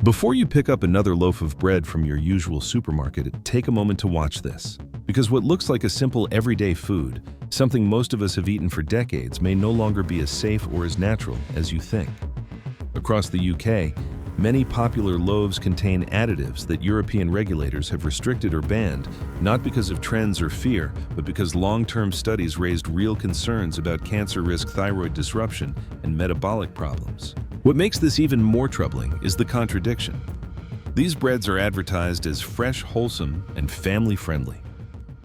Before you pick up another loaf of bread from your usual supermarket, take a moment to watch this. Because what looks like a simple everyday food, something most of us have eaten for decades, may no longer be as safe or as natural as you think. Across the UK, many popular loaves contain additives that European regulators have restricted or banned, not because of trends or fear, but because long-term studies raised real concerns about cancer risk, thyroid disruption, and metabolic problems. What makes this even more troubling is the contradiction. These breads are advertised as fresh, wholesome, and family-friendly.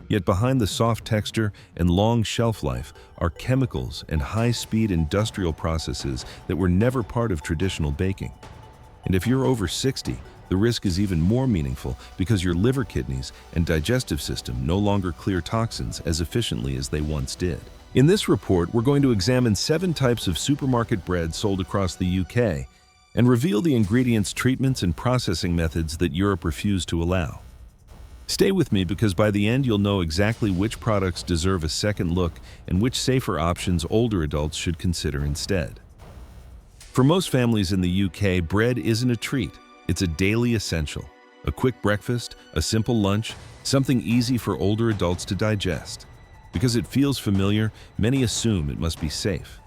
Yet behind the soft texture and long shelf life are chemicals and high-speed industrial processes that were never part of traditional baking. And if you're over 60, the risk is even more meaningful because your liver, kidneys, and digestive system no longer clear toxins as efficiently as they once did. In this report, we're going to examine 7 types of supermarket bread sold across the UK and reveal the ingredients, treatments, and processing methods that Europe refused to allow. Stay with me because by the end you'll know exactly which products deserve a second look and which safer options older adults should consider instead. For most families in the UK, bread isn't a treat, it's a daily essential. A quick breakfast, a simple lunch, something easy for older adults to digest. Because it feels familiar, many assume it must be safe.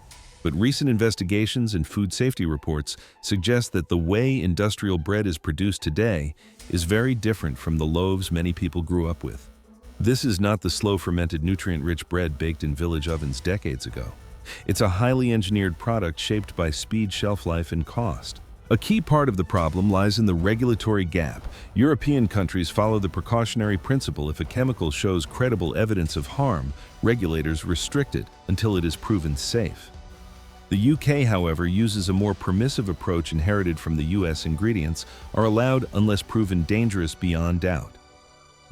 But recent investigations and food safety reports suggest that the way industrial bread is produced today is very different from the loaves many people grew up with. This is not the slow fermented nutrient-rich bread baked in village ovens decades ago. It's a highly engineered product shaped by speed, shelf life, and cost. A key part of the problem lies in the regulatory gap. European countries follow the precautionary principle: if a chemical shows credible evidence of harm, regulators restrict it until it is proven safe. The UK, however, uses a more permissive approach inherited from the US. Ingredients are allowed unless proven dangerous beyond doubt.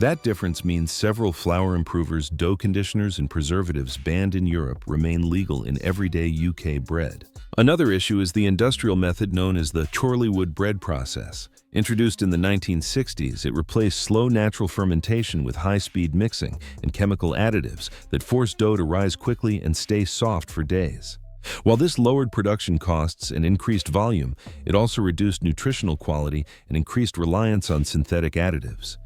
That difference means several flour improvers, dough conditioners, and preservatives banned in Europe remain legal in everyday UK bread. Another issue is the industrial method known as the Chorleywood bread process. Introduced in the 1960s, it replaced slow natural fermentation with high-speed mixing and chemical additives that force dough to rise quickly and stay soft for days. While this lowered production costs and increased volume, it also reduced nutritional quality and increased reliance on synthetic additives.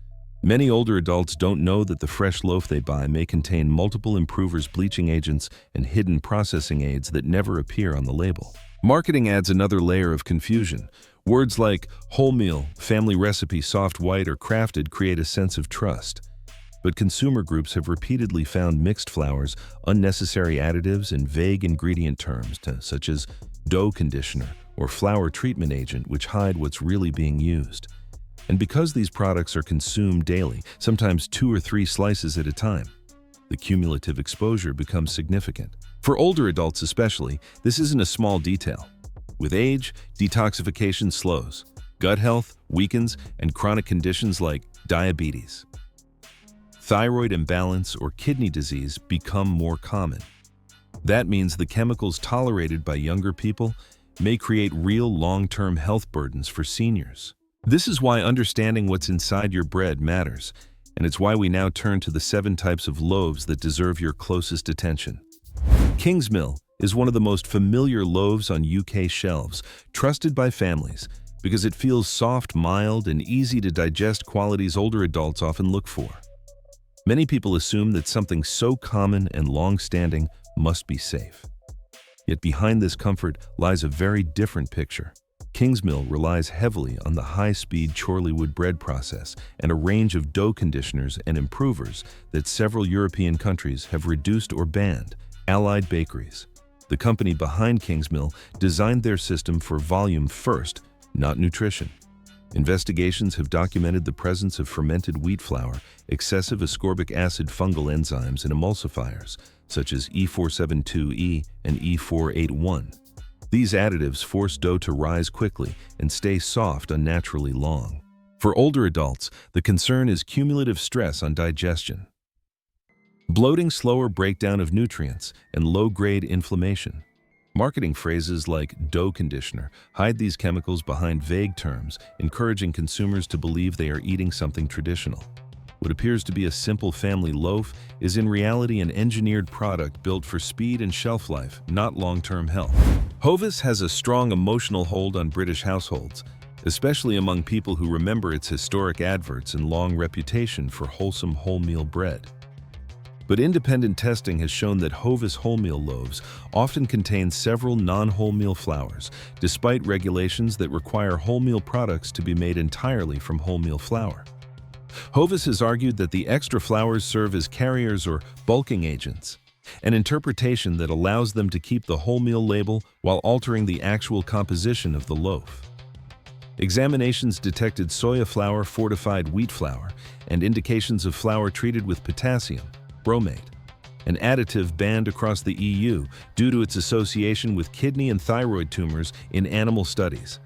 Many older adults don't know that the fresh loaf they buy may contain multiple improvers, bleaching agents, and hidden processing aids that never appear on the label. Marketing adds another layer of confusion. Words like wholemeal, family recipe, soft white, or crafted create a sense of trust. But consumer groups have repeatedly found mixed flours, unnecessary additives, and vague ingredient terms such as dough conditioner or flour treatment agent, which hide what's really being used. And because these products are consumed daily, sometimes 2 or 3 slices at a time, the cumulative exposure becomes significant. For older adults especially, this isn't a small detail. With age, detoxification slows, gut health weakens, and chronic conditions like diabetes, thyroid imbalance, or kidney disease become more common. That means the chemicals tolerated by younger people may create real long-term health burdens for seniors. This is why understanding what's inside your bread matters, and it's why we now turn to the 7 types of loaves that deserve your closest attention. Kingsmill is one of the most familiar loaves on UK shelves, trusted by families because it feels soft, mild, and easy to digest, qualities older adults often look for. Many people assume that something so common and long-standing must be safe. Yet behind this comfort lies a very different picture. Kingsmill relies heavily on the high-speed Chorleywood bread process and a range of dough conditioners and improvers that several European countries have reduced or banned. Allied Bakeries, the company behind Kingsmill, designed their system for volume first, not nutrition. Investigations have documented the presence of fermented wheat flour, excessive ascorbic acid, fungal enzymes, and emulsifiers, such as E472E and E481. These additives force dough to rise quickly and stay soft unnaturally long. For older adults, the concern is cumulative stress on digestion. Bloating, slower breakdown of nutrients, and low-grade inflammation. Marketing phrases like dough conditioner hide these chemicals behind vague terms, encouraging consumers to believe they are eating something traditional. What appears to be a simple family loaf is in reality an engineered product built for speed and shelf life, not long-term health. Hovis has a strong emotional hold on British households, especially among people who remember its historic adverts and long reputation for wholesome wholemeal bread. But independent testing has shown that Hovis wholemeal loaves often contain several non-wholemeal flours, despite regulations that require wholemeal products to be made entirely from wholemeal flour. Hovis has argued that the extra flours serve as carriers or bulking agents, an interpretation that allows them to keep the wholemeal label while altering the actual composition of the loaf. Examinations detected soya flour fortified wheat flour and indications of flour treated with potassium, bromate, an additive banned across the EU due to its association with kidney and thyroid tumors in animal studies.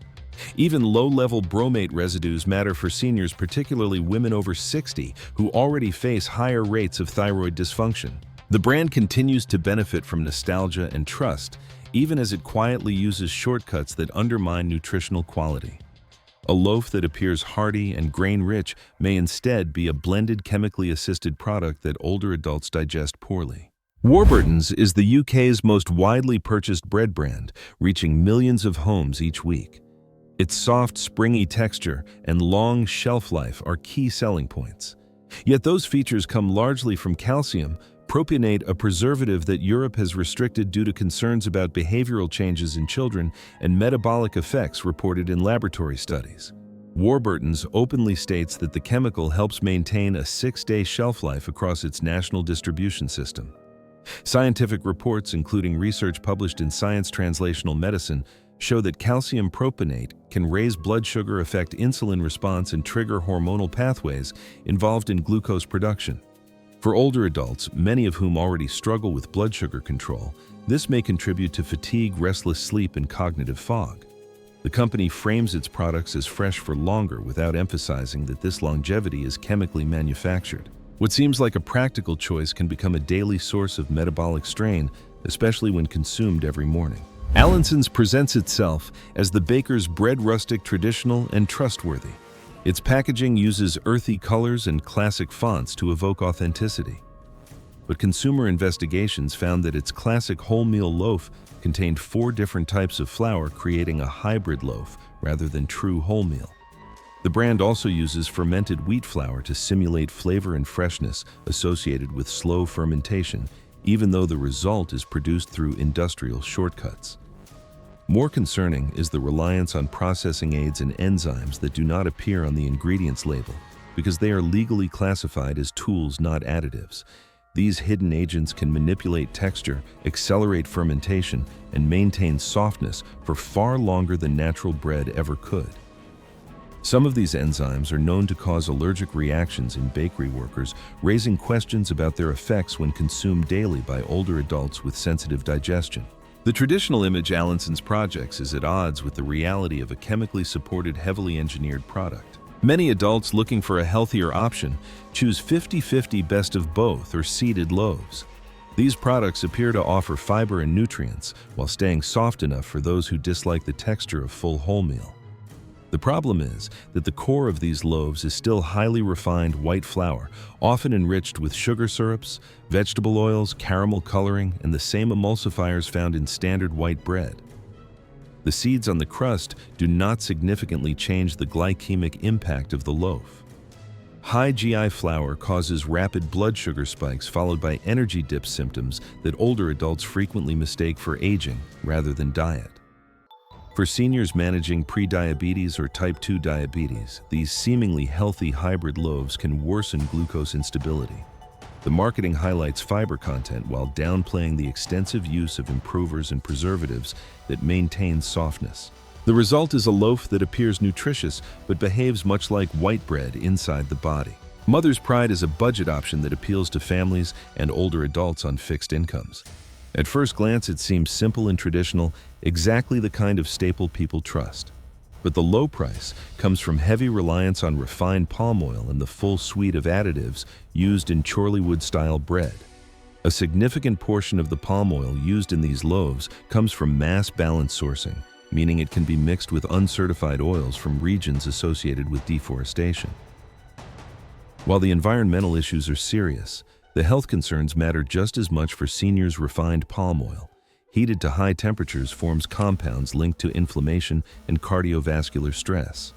Even low-level bromate residues matter for seniors, particularly women over 60 who already face higher rates of thyroid dysfunction. The brand continues to benefit from nostalgia and trust, even as it quietly uses shortcuts that undermine nutritional quality. A loaf that appears hearty and grain-rich may instead be a blended chemically assisted product that older adults digest poorly. Warburton's is the UK's most widely purchased bread brand, reaching millions of homes each week. Its soft, springy texture and long shelf life are key selling points. Yet those features come largely from calcium, propionate, a preservative that Europe has restricted due to concerns about behavioral changes in children and metabolic effects reported in laboratory studies. Warburton's openly states that the chemical helps maintain a 6-day shelf life across its national distribution system. Scientific reports, including research published in Science Translational Medicine, show that calcium propionate can raise blood sugar, affect insulin response, and trigger hormonal pathways involved in glucose production. For older adults, many of whom already struggle with blood sugar control, this may contribute to fatigue, restless sleep, and cognitive fog. The company frames its products as fresh for longer without emphasizing that this longevity is chemically manufactured. What seems like a practical choice can become a daily source of metabolic strain, especially when consumed every morning. Allinson's presents itself as the baker's bread, rustic, traditional, and trustworthy. Its packaging uses earthy colors and classic fonts to evoke authenticity. But consumer investigations found that its classic wholemeal loaf contained 4 different types of flour, creating a hybrid loaf rather than true wholemeal. The brand also uses fermented wheat flour to simulate flavor and freshness associated with slow fermentation, even though the result is produced through industrial shortcuts. More concerning is the reliance on processing aids and enzymes that do not appear on the ingredients label because they are legally classified as tools, not additives. These hidden agents can manipulate texture, accelerate fermentation, and maintain softness for far longer than natural bread ever could. Some of these enzymes are known to cause allergic reactions in bakery workers, raising questions about their effects when consumed daily by older adults with sensitive digestion. The traditional image Allinson's projects is at odds with the reality of a chemically supported, heavily engineered product. Many adults looking for a healthier option choose 50-50 best of both or seeded loaves. These products appear to offer fiber and nutrients while staying soft enough for those who dislike the texture of full wholemeal. The problem is that the core of these loaves is still highly refined white flour, often enriched with sugar syrups, vegetable oils, caramel coloring, and the same emulsifiers found in standard white bread. The seeds on the crust do not significantly change the glycemic impact of the loaf. High GI flour causes rapid blood sugar spikes followed by energy dip symptoms that older adults frequently mistake for aging rather than diet. For seniors managing prediabetes or type 2 diabetes, these seemingly healthy hybrid loaves can worsen glucose instability. The marketing highlights fiber content while downplaying the extensive use of improvers and preservatives that maintain softness. The result is a loaf that appears nutritious but behaves much like white bread inside the body. Mother's Pride is a budget option that appeals to families and older adults on fixed incomes. At first glance, it seems simple and traditional, exactly the kind of staple people trust. But the low price comes from heavy reliance on refined palm oil and the full suite of additives used in Chorleywood-style bread. A significant portion of the palm oil used in these loaves comes from mass balance sourcing, meaning it can be mixed with uncertified oils from regions associated with deforestation. While the environmental issues are serious, the health concerns matter just as much for seniors. Refined palm oil, heated to high temperatures forms compounds linked to inflammation and cardiovascular stress.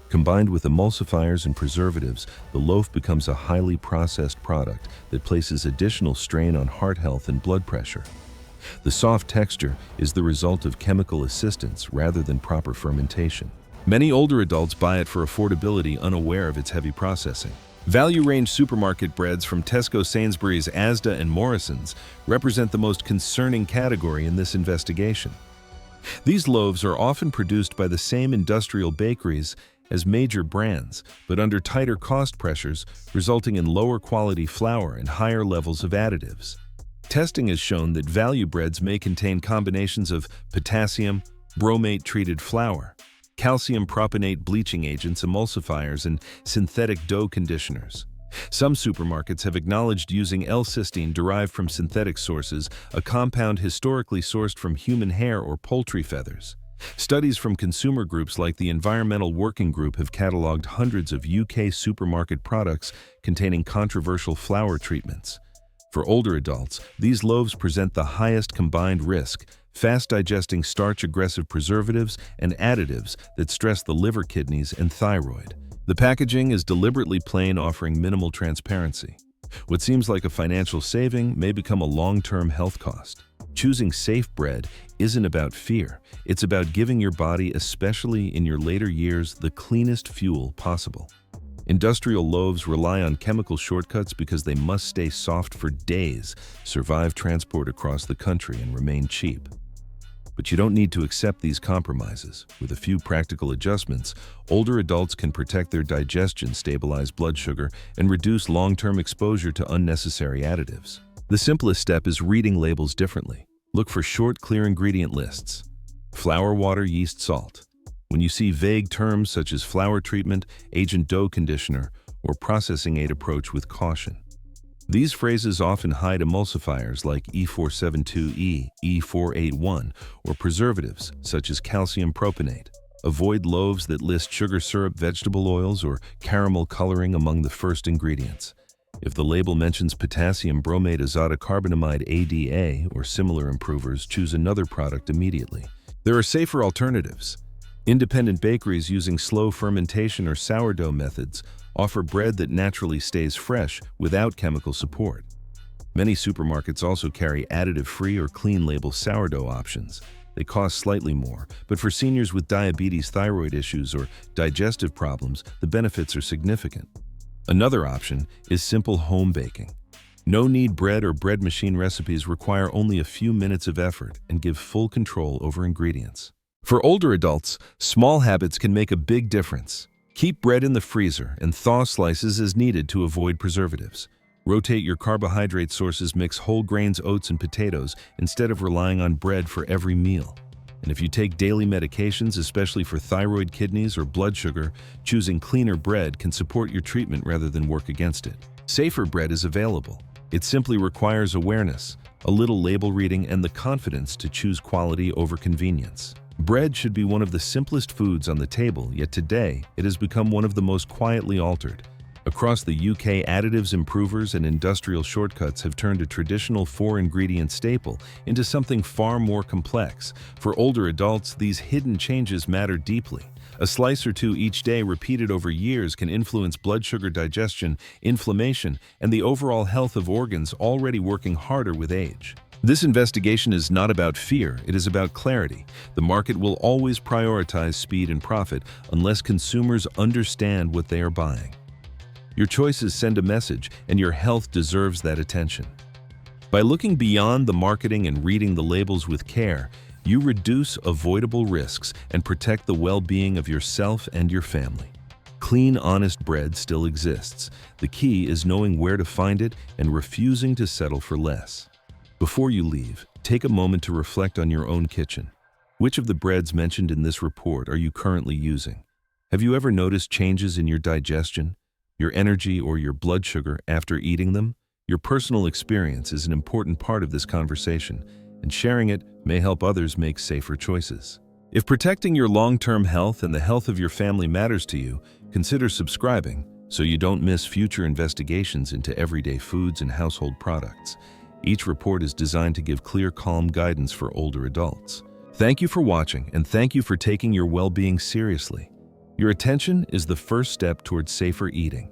Combined with emulsifiers and preservatives, the loaf becomes a highly processed product that places additional strain on heart health and blood pressure. The soft texture is the result of chemical assistance rather than proper fermentation. Many older adults buy it for affordability, unaware of its heavy processing. Value-range supermarket breads from Tesco, Sainsbury's, Asda, and Morrison's represent the most concerning category in this investigation. These loaves are often produced by the same industrial bakeries as major brands, but under tighter cost pressures, resulting in lower quality flour and higher levels of additives. Testing has shown that value breads may contain combinations of potassium, bromate-treated flour, calcium propanate bleaching agents, emulsifiers, and synthetic dough conditioners. Some supermarkets have acknowledged using L-cysteine derived from synthetic sources, a compound historically sourced from human hair or poultry feathers. Studies from consumer groups like the Environmental Working Group have catalogued hundreds of UK supermarket products containing controversial flour treatments. For older adults, these loaves present the highest combined risk: fast-digesting starch-aggressive preservatives and additives that stress the liver, kidneys, and thyroid. The packaging is deliberately plain, offering minimal transparency. What seems like a financial saving may become a long-term health cost. Choosing safe bread isn't about fear. It's about giving your body, especially in your later years, the cleanest fuel possible. Industrial loaves rely on chemical shortcuts because they must stay soft for days, survive transport across the country, and remain cheap. But you don't need to accept these compromises. With a few practical adjustments, older adults can protect their digestion, stabilize blood sugar, and reduce long-term exposure to unnecessary additives. The simplest step is reading labels differently. Look for short, clear ingredient lists. Flour, water, yeast, salt. When you see vague terms such as flour treatment, agent dough conditioner, or processing aid, approach with caution. These phrases often hide emulsifiers like E472E, E481, or preservatives such as calcium propanate. Avoid loaves that list sugar syrup, vegetable oils, or caramel coloring among the first ingredients. If the label mentions potassium bromate, azotocarbonamide, ADA, or similar improvers, choose another product immediately. There are safer alternatives. Independent bakeries using slow fermentation or sourdough methods offer bread that naturally stays fresh without chemical support. Many supermarkets also carry additive-free or clean-label sourdough options. They cost slightly more, but for seniors with diabetes, thyroid issues, or digestive problems, the benefits are significant. Another option is simple home baking. No-knead bread or bread machine recipes require only a few minutes of effort and give full control over ingredients. For older adults, small habits can make a big difference. Keep bread in the freezer and thaw slices as needed to avoid preservatives. Rotate your carbohydrate sources, mix whole grains, oats, and potatoes instead of relying on bread for every meal. And if you take daily medications, especially for thyroid, kidneys, or blood sugar, choosing cleaner bread can support your treatment rather than work against it. Safer bread is available. It simply requires awareness, a little label reading, and the confidence to choose quality over convenience. Bread should be one of the simplest foods on the table, yet today it has become one of the most quietly altered. Across the UK, additives, improvers, and industrial shortcuts have turned a traditional four-ingredient staple into something far more complex. For older adults, these hidden changes matter deeply. A slice or two each day repeated over years can influence blood sugar, digestion, inflammation, and the overall health of organs already working harder with age. This investigation is not about fear, it is about clarity. The market will always prioritize speed and profit unless consumers understand what they are buying. Your choices send a message, and your health deserves that attention. By looking beyond the marketing and reading the labels with care, you reduce avoidable risks and protect the well-being of yourself and your family. Clean, honest bread still exists. The key is knowing where to find it and refusing to settle for less. Before you leave, take a moment to reflect on your own kitchen. Which of the breads mentioned in this report are you currently using? Have you ever noticed changes in your digestion, your energy, or your blood sugar after eating them? Your personal experience is an important part of this conversation, and sharing it may help others make safer choices. If protecting your long-term health and the health of your family matters to you, consider subscribing so you don't miss future investigations into everyday foods and household products. Each report is designed to give clear, calm guidance for older adults. Thank you for watching, and thank you for taking your well-being seriously. Your attention is the first step towards safer eating.